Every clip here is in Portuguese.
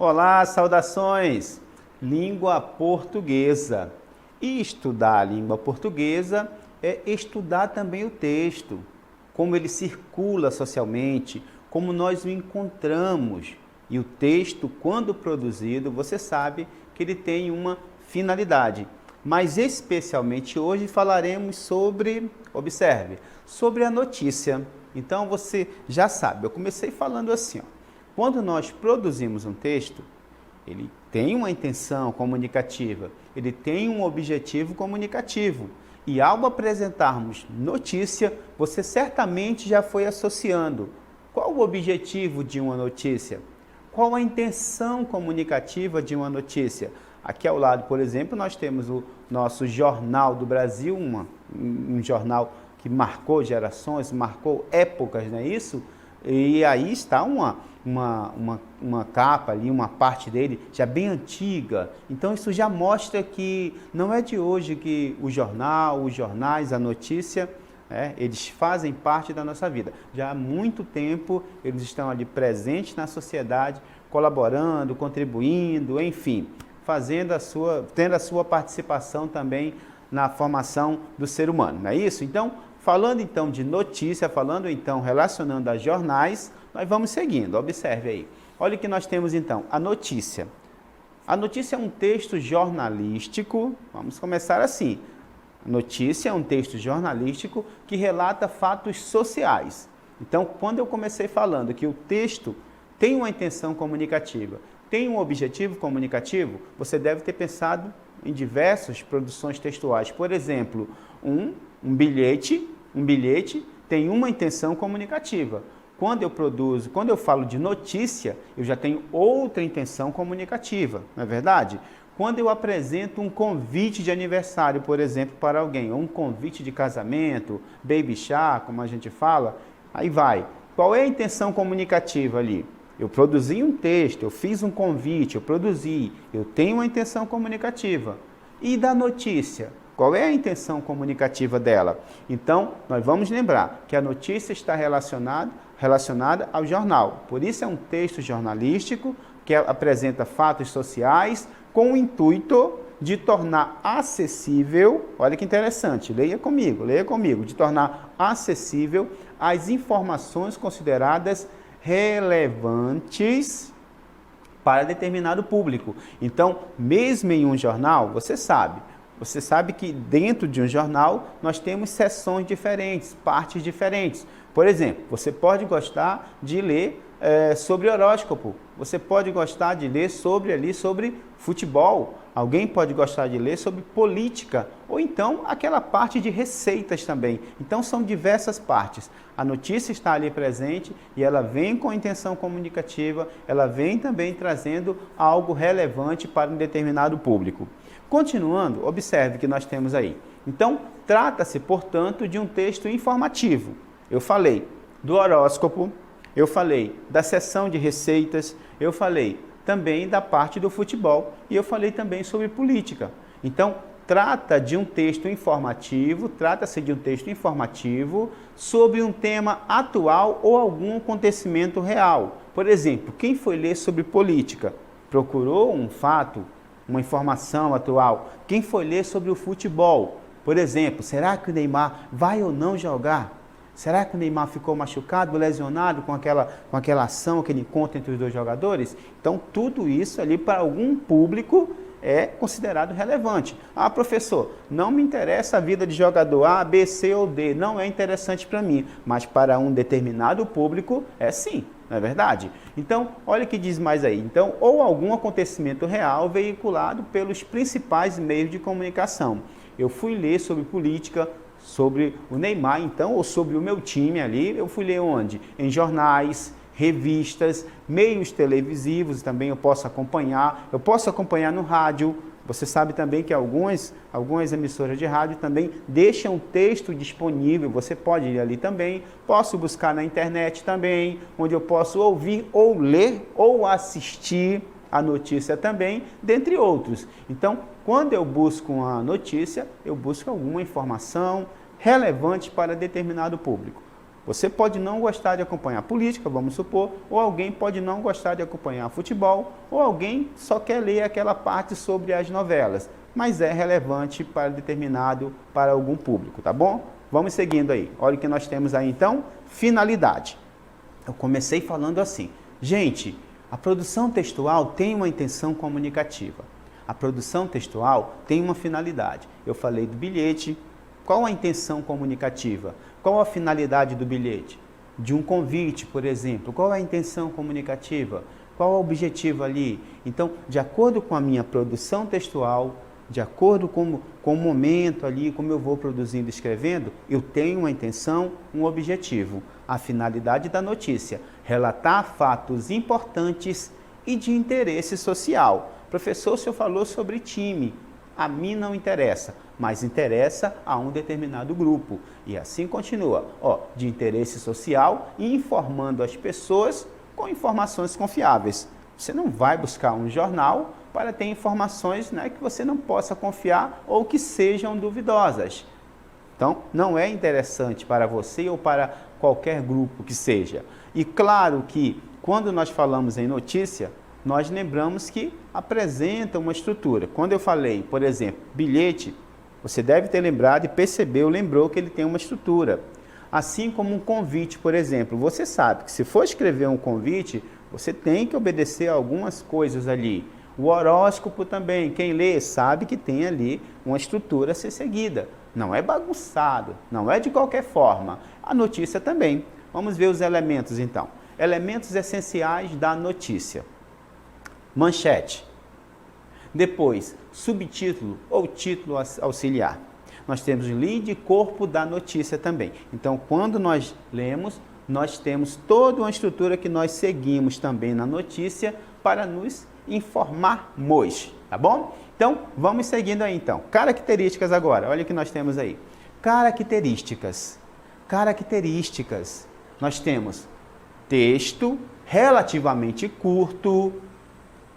Olá, saudações! Língua portuguesa. E estudar a língua portuguesa é estudar também o texto, como ele circula socialmente, como nós o encontramos. E o texto, quando produzido, você sabe que ele tem uma finalidade. Mas especialmente hoje falaremos sobre, observe, sobre a notícia. Então você já sabe, eu comecei falando assim, ó. Quando nós produzimos um texto, ele tem uma intenção comunicativa, ele tem um objetivo comunicativo. E ao apresentarmos notícia, você certamente já foi associando. Qual o objetivo de uma notícia? Qual a intenção comunicativa de uma notícia? Aqui ao lado, por exemplo, nós temos o nosso Jornal do Brasil, um jornal que marcou gerações, marcou épocas, não é isso? E aí está uma capa ali, uma parte dele já bem antiga. Então isso já mostra que não é de hoje que o jornal, os jornais, a notícia, eles fazem parte da nossa vida. Já há muito tempo eles estão ali presentes na sociedade, colaborando, contribuindo, enfim, tendo a sua participação também na formação do ser humano, não é isso? Então, falando então de notícia, falando então relacionando a jornais, nós vamos seguindo, observe aí. Olha o que nós temos então, a notícia. A notícia é um texto jornalístico, vamos começar assim. A notícia é um texto jornalístico que relata fatos sociais. Então, quando eu comecei falando que o texto tem uma intenção comunicativa, tem um objetivo comunicativo, você deve ter pensado em diversas produções textuais. Por exemplo, um bilhete tem uma intenção comunicativa. Quando eu falo de notícia, eu já tenho outra intenção comunicativa, não é verdade? Quando eu apresento um convite de aniversário, por exemplo, para alguém, ou um convite de casamento, baby shower, como a gente fala, aí vai. Qual é a intenção comunicativa ali? Eu produzi um texto, eu fiz um convite, eu tenho uma intenção comunicativa. E da notícia? Qual é a intenção comunicativa dela? Então, nós vamos lembrar que a notícia está relacionada ao jornal. Por isso é um texto jornalístico que apresenta fatos sociais com o intuito de tornar acessível, olha que interessante, leia comigo, de tornar acessível as informações consideradas relevantes para determinado público. Então, mesmo em um jornal, você sabe que dentro de um jornal nós temos seções diferentes, partes diferentes. Por exemplo, você pode gostar de ler sobre horóscopo, você pode gostar de ler sobre futebol, alguém pode gostar de ler sobre política, ou então aquela parte de receitas também. Então são diversas partes. A notícia está ali presente e ela vem com intenção comunicativa, ela vem também trazendo algo relevante para um determinado público. Continuando, observe que nós temos aí. Então, trata-se, portanto, de um texto informativo. Eu falei do horóscopo, eu falei da seção de receitas, eu falei também da parte do futebol e eu falei também sobre política. Então, trata-se de um texto informativo sobre um tema atual ou algum acontecimento real. Por exemplo, quem foi ler sobre política procurou um fato, uma informação atual. Quem foi ler sobre o futebol, por exemplo, será que o Neymar vai ou não jogar? Será que o Neymar ficou machucado, lesionado com aquela ação, aquele encontro entre os dois jogadores? Então, tudo isso ali para algum público é considerado relevante. Ah, professor, não me interessa a vida de jogador A, B, C ou D, não é interessante para mim, mas para um determinado público é sim, não é verdade? Então, olha o que diz mais aí. Então, ou algum acontecimento real veiculado pelos principais meios de comunicação. Eu fui ler sobre política, sobre o Neymar, então, ou sobre o meu time ali, eu fui ler onde? Em jornais, revistas, meios televisivos, também eu posso acompanhar no rádio. Você sabe também que algumas emissoras de rádio também deixam texto disponível, você pode ir ali também, posso buscar na internet também, onde eu posso ouvir ou ler ou assistir a notícia também, dentre outros. Então, quando eu busco uma notícia, eu busco alguma informação relevante para determinado público. Você pode não gostar de acompanhar política, vamos supor, ou alguém pode não gostar de acompanhar futebol, ou alguém só quer ler aquela parte sobre as novelas, mas é relevante para algum público, tá bom? Vamos seguindo aí. Olha o que nós temos aí então, finalidade. Eu comecei falando assim, gente, a produção textual tem uma intenção comunicativa. A produção textual tem uma finalidade. Eu falei do bilhete. Qual a intenção comunicativa? Qual a finalidade do bilhete? De um convite, por exemplo. Qual é a intenção comunicativa? Qual é o objetivo ali? Então, de acordo com a minha produção textual, de acordo com o momento ali, como eu vou produzindo e escrevendo, eu tenho uma intenção, um objetivo. A finalidade da notícia, relatar fatos importantes e de interesse social. Professor, o senhor falou sobre time. A mim não interessa, mas interessa a um determinado grupo. E assim continua, de interesse social e informando as pessoas com informações confiáveis. Você não vai buscar um jornal para ter informações, que você não possa confiar ou que sejam duvidosas. Então, não é interessante para você ou para qualquer grupo que seja. E claro que, quando nós falamos em notícia, nós lembramos que apresenta uma estrutura. Quando eu falei, por exemplo, bilhete, você deve ter lembrado e lembrou que ele tem uma estrutura. Assim como um convite, por exemplo. Você sabe que se for escrever um convite, você tem que obedecer a algumas coisas ali. O horóscopo também, quem lê sabe que tem ali uma estrutura a ser seguida. Não é bagunçado, não é de qualquer forma. A notícia também. Vamos ver os elementos então. Elementos essenciais da notícia. Manchete. Depois, subtítulo ou título auxiliar. Nós temos o lead e corpo da notícia também. Então, quando nós lemos, nós temos toda uma estrutura que nós seguimos também na notícia para nos informarmos, tá bom? Então, vamos seguindo aí então. Características agora, olha o que nós temos aí. Características. Nós temos texto relativamente curto.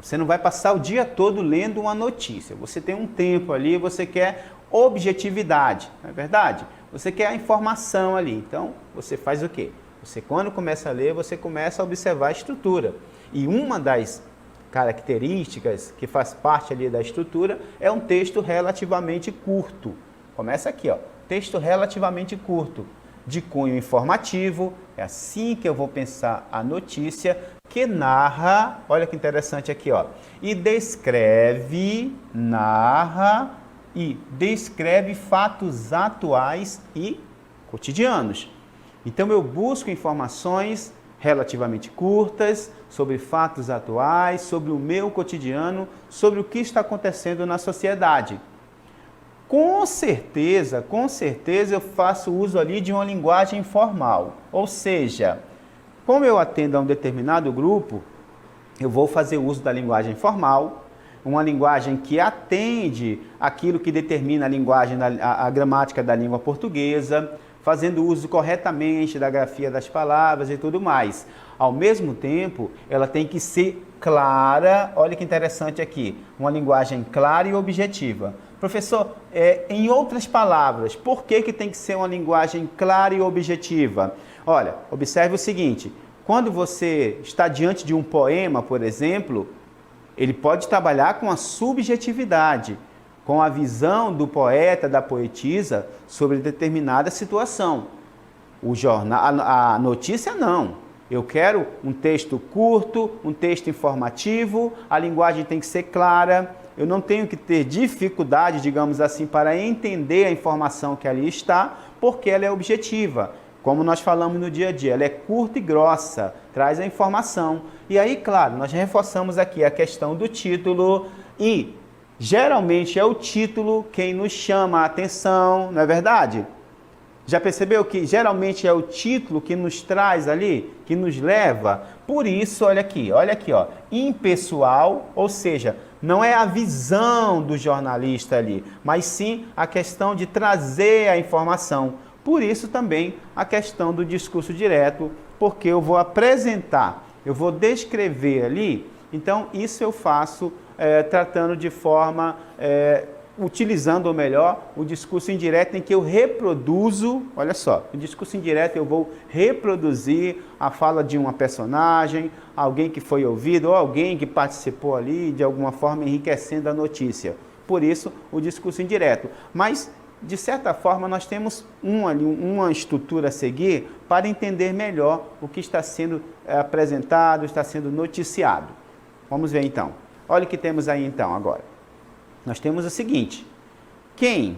Você não vai passar o dia todo lendo uma notícia. Você tem um tempo ali, você quer objetividade, não é verdade? Você quer a informação ali. Então, você faz o quê? Você, quando começa a ler, você começa a observar a estrutura. E uma das características que faz parte ali da estrutura é um texto relativamente curto. Começa aqui, texto relativamente curto, de cunho informativo. É assim que eu vou pensar a notícia, que narra, olha que interessante aqui, e narra e descreve fatos atuais e cotidianos. Então eu busco informações relativamente curtas sobre fatos atuais, sobre o meu cotidiano, sobre o que está acontecendo na sociedade. Com certeza eu faço uso ali de uma linguagem formal, ou seja, como eu atendo a um determinado grupo, eu vou fazer uso da linguagem formal, uma linguagem que atende aquilo que determina a linguagem, a gramática da língua portuguesa, fazendo uso corretamente da grafia das palavras e tudo mais. Ao mesmo tempo, ela tem que ser clara, olha que interessante aqui, uma linguagem clara e objetiva. Professor, em outras palavras, por que tem que ser uma linguagem clara e objetiva? Olha, observe o seguinte, quando você está diante de um poema, por exemplo, ele pode trabalhar com a subjetividade, com a visão do poeta, da poetisa, sobre determinada situação. O jornal, a notícia não. Eu quero um texto curto, um texto informativo, a linguagem tem que ser clara, eu não tenho que ter dificuldade, digamos assim, para entender a informação que ali está, porque ela é objetiva. Como nós falamos no dia a dia, ela é curta e grossa, traz a informação. E aí, claro, nós reforçamos aqui a questão do título e geralmente é o título quem nos chama a atenção, não é verdade? Já percebeu que geralmente é o título que nos traz ali, que nos leva? Por isso, olha aqui, impessoal, ou seja, não é a visão do jornalista ali, mas sim a questão de trazer a informação. Por isso também a questão do discurso direto, porque eu vou apresentar, eu vou descrever ali, então isso eu faço tratando de forma utilizando, ou melhor, o discurso indireto em que eu reproduzo, olha só, o discurso indireto eu vou reproduzir a fala de uma personagem, alguém que foi ouvido, ou alguém que participou ali, de alguma forma enriquecendo a notícia. Por isso, o discurso indireto. Mas, de certa forma, nós temos uma estrutura a seguir para entender melhor o que está sendo apresentado, está sendo noticiado. Vamos ver então. Olha o que temos aí então agora. Nós temos o seguinte: quem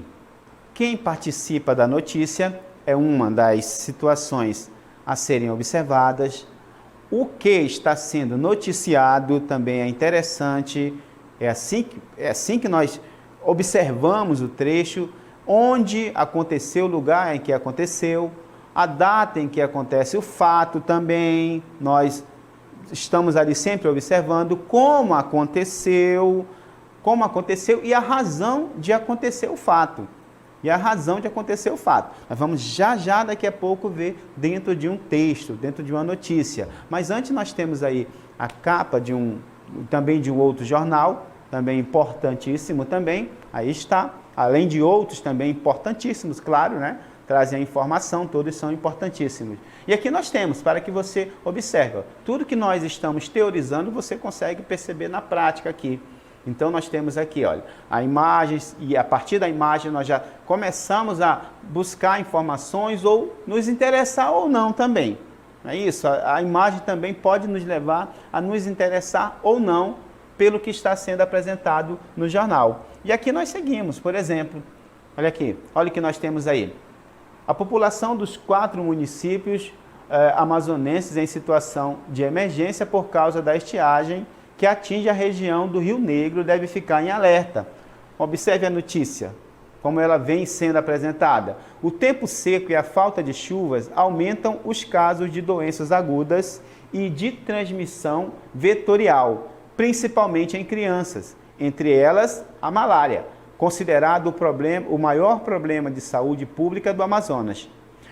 participa da notícia é uma das situações a serem observadas. O que está sendo noticiado também é interessante. É assim que nós observamos o trecho, onde aconteceu, o lugar em que aconteceu, a data em que acontece o fato também. Nós estamos ali sempre observando como aconteceu e a razão de acontecer o fato. Nós vamos já daqui a pouco ver dentro de um texto, dentro de uma notícia. Mas antes nós temos aí a capa também de um outro jornal, também importantíssimo também. Aí está, além de outros também importantíssimos, claro, né? Trazem a informação, todos são importantíssimos. E aqui nós temos, para que você observe, tudo que nós estamos teorizando, você consegue perceber na prática aqui. Então nós temos aqui, olha, a imagem, e a partir da imagem nós já começamos a buscar informações ou nos interessar ou não também. Não é isso? A imagem também pode nos levar a nos interessar ou não pelo que está sendo apresentado no jornal. E aqui nós seguimos, por exemplo, olha aqui, olha o que nós temos aí. A população dos 4 municípios amazonenses em situação de emergência por causa da estiagem que atinge a região do Rio Negro deve ficar em alerta. Observe a notícia, como ela vem sendo apresentada. O tempo seco e a falta de chuvas aumentam os casos de doenças agudas e de transmissão vetorial, principalmente em crianças, entre elas a malária, considerado o maior problema de saúde pública do Amazonas.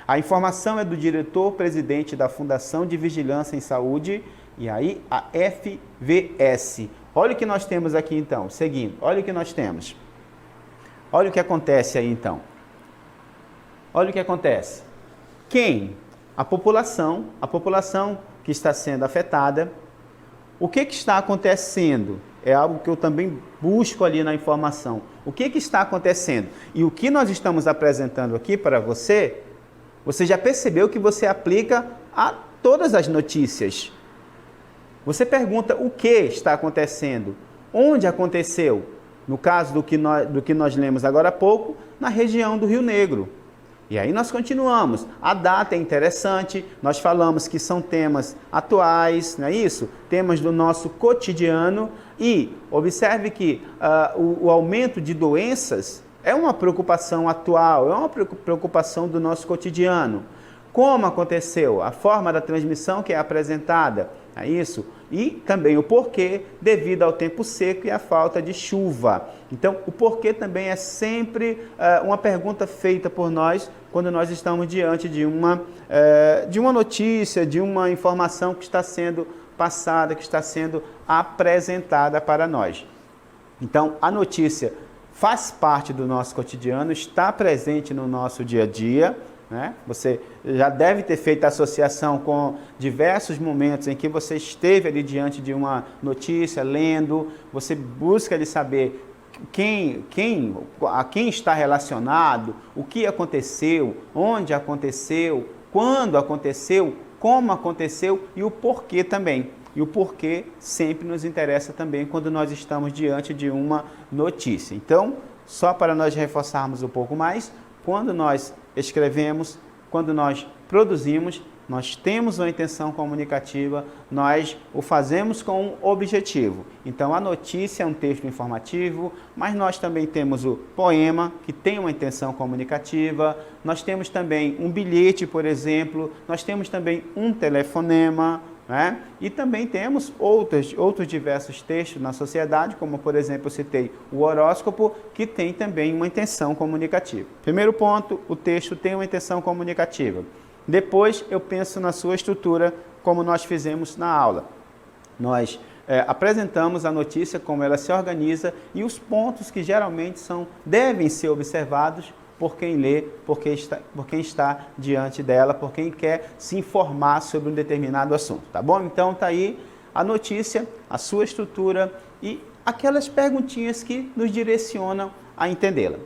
A informação é do diretor-presidente da Fundação de Vigilância em Saúde, e aí a FVS. Olha o que nós temos aqui então, seguindo, olha o que nós temos. Olha o que acontece aí então. Olha o que acontece. A população que está sendo afetada. O que está acontecendo? É algo que eu também busco ali na informação. O que está acontecendo? E o que nós estamos apresentando aqui para você, você já percebeu que você aplica a todas as notícias. Você pergunta o que está acontecendo, onde aconteceu. No caso do que nós lemos agora há pouco, na região do Rio Negro. E aí nós continuamos. A data é interessante, nós falamos que são temas atuais, não é isso? Temas do nosso cotidiano. E observe que o aumento de doenças é uma preocupação atual, é uma preocupação do nosso cotidiano. Como aconteceu? A forma da transmissão que é apresentada, é isso? E também o porquê devido ao tempo seco e à falta de chuva. Então, o porquê também é sempre uma pergunta feita por nós quando nós estamos diante de uma notícia, de uma informação que está sendo passada, que está sendo apresentada para nós. Então, a notícia faz parte do nosso cotidiano, está presente no nosso dia a dia, né? Você já deve ter feito associação com diversos momentos em que você esteve ali diante de uma notícia, lendo, você busca ali saber a quem está relacionado, o que aconteceu, onde aconteceu, quando aconteceu, como aconteceu e o porquê também. E o porquê sempre nos interessa também quando nós estamos diante de uma notícia. Então, só para nós reforçarmos um pouco mais, quando nós escrevemos, quando nós produzimos, nós temos uma intenção comunicativa, nós o fazemos com um objetivo. Então, a notícia é um texto informativo, mas nós também temos o poema, que tem uma intenção comunicativa, nós temos também um bilhete, por exemplo, nós temos também um telefonema, né? E também temos outros diversos textos na sociedade, como, por exemplo, eu citei o horóscopo, que tem também uma intenção comunicativa. Primeiro ponto, o texto tem uma intenção comunicativa. Depois, eu penso na sua estrutura, como nós fizemos na aula. Nós apresentamos a notícia, como ela se organiza e os pontos que geralmente devem ser observados por quem lê, por quem está diante dela, por quem quer se informar sobre um determinado assunto, tá bom? Então tá aí a notícia, a sua estrutura e aquelas perguntinhas que nos direcionam a entendê-la.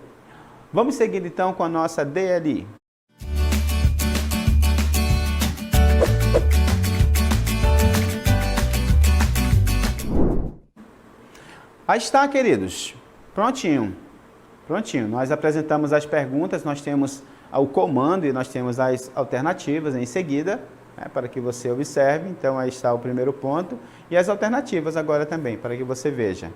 Vamos seguir então com a nossa DLI. Aí está, queridos. Prontinho. Prontinho. Nós apresentamos as perguntas, nós temos o comando e nós temos as alternativas em seguida, para que você observe. Então, aí está o primeiro ponto. E as alternativas agora também, para que você veja.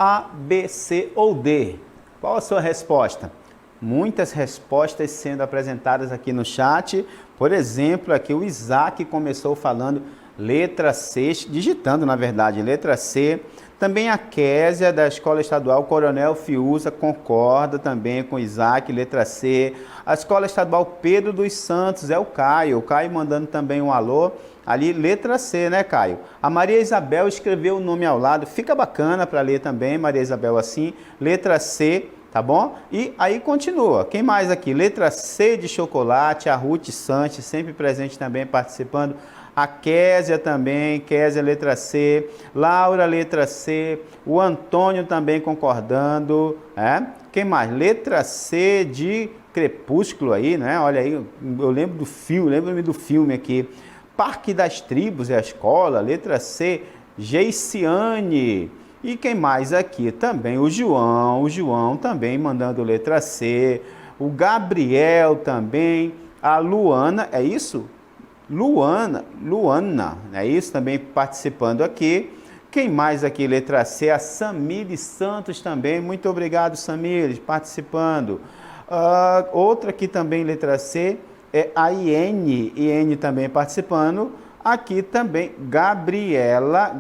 A, B, C ou D? Qual a sua resposta? Muitas respostas sendo apresentadas aqui no chat. Por exemplo, aqui o Isaac começou falando letra C, digitando na verdade, letra C. Também a Késia, da Escola Estadual Coronel Fiuza, concorda também com o Isaac, letra C. A Escola Estadual Pedro dos Santos, é o Caio mandando também um alô. Ali, letra C, né, Caio? A Maria Isabel escreveu o nome ao lado, fica bacana para ler também, Maria Isabel assim, letra C, tá bom? E aí continua, quem mais aqui? Letra C de chocolate, a Ruth Sanches, sempre presente também, participando. A Késia também, Késia letra C, Laura letra C, o Antônio também concordando, Quem mais? Letra C de Crepúsculo aí, né? Olha aí, eu lembro do filme, lembro-me do filme aqui. Parque das Tribos é a escola, letra C, Geiciane. E quem mais aqui? Também o João também mandando letra C, o Gabriel também, a Luana, é isso? Luana, é isso também participando aqui. Quem mais aqui? Letra C, a Samires Santos também, muito obrigado Samires, participando. Outra aqui também, letra C, é a Iene também participando. Aqui também Gabriela,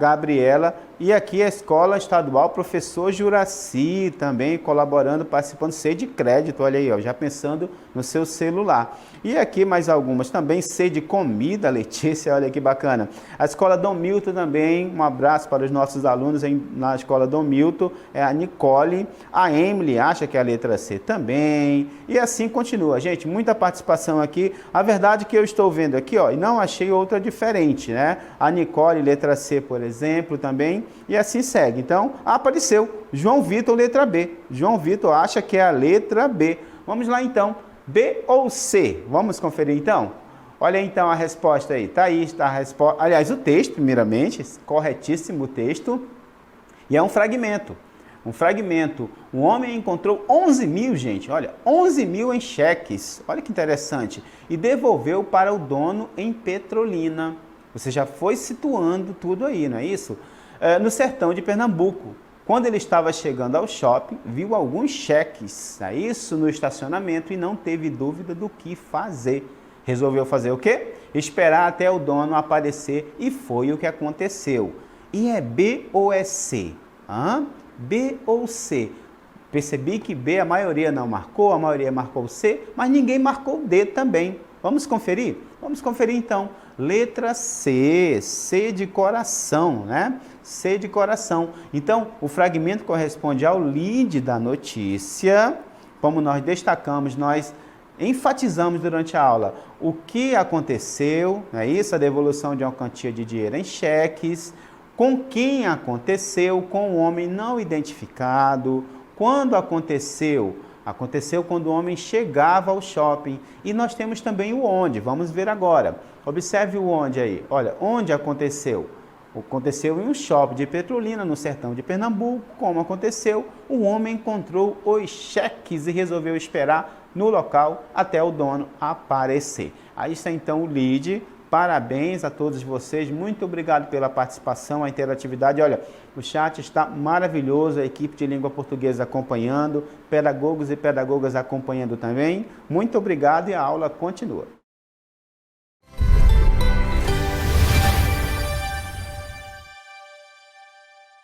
e aqui a Escola Estadual Professor Juraci também colaborando, participando, C de crédito, olha aí, ó, já pensando no seu celular. E aqui mais algumas também, C de comida, Letícia, olha que bacana. A Escola Dom Milton também, um abraço para os nossos alunos na Escola Dom Milton, é a Nicole, a Emily acha que é a letra C também, e assim continua. Gente, muita participação aqui. A verdade que eu estou vendo aqui, ó, e não achei outra diferente, né? A Nicole, letra C, por exemplo, também, e assim segue. Então, apareceu João Vitor, letra B. João Vitor acha que é a letra B. Vamos lá então, B ou C? Vamos conferir então? Olha então a resposta aí. Tá aí, está a resposta. Aliás, o texto, primeiramente, corretíssimo o texto. E é um fragmento. Um homem encontrou 11 mil, gente, olha, 11 mil em cheques. Olha que interessante. E devolveu para o dono em Petrolina. Você já foi situando tudo aí, não é isso? No sertão de Pernambuco. Quando ele estava chegando ao shopping, viu alguns cheques, é isso, no estacionamento e não teve dúvida do que fazer. Resolveu fazer o quê? Esperar até o dono aparecer e foi o que aconteceu. E é B ou é C? B ou C? Percebi que B a maioria não marcou, a maioria marcou C, mas ninguém marcou D também. Vamos conferir? Vamos conferir então. Letra C, C de coração, né? C de coração. Então, o fragmento corresponde ao lead da notícia. Como nós destacamos, nós enfatizamos durante a aula o que aconteceu, não é isso? A devolução de uma quantia de dinheiro em cheques, com quem aconteceu, com o homem não identificado, quando aconteceu. Aconteceu quando o homem chegava ao shopping. E nós temos também o onde. Vamos ver agora. Observe o onde aí. Olha, onde aconteceu? Aconteceu em um shopping de Petrolina, no sertão de Pernambuco. Como aconteceu? O homem encontrou os cheques e resolveu esperar no local até o dono aparecer. Aí está então o lead. Parabéns a todos vocês, muito obrigado pela participação, a interatividade. Olha, o chat está maravilhoso, a equipe de língua portuguesa acompanhando, pedagogos e pedagogas acompanhando também. Muito obrigado e a aula continua.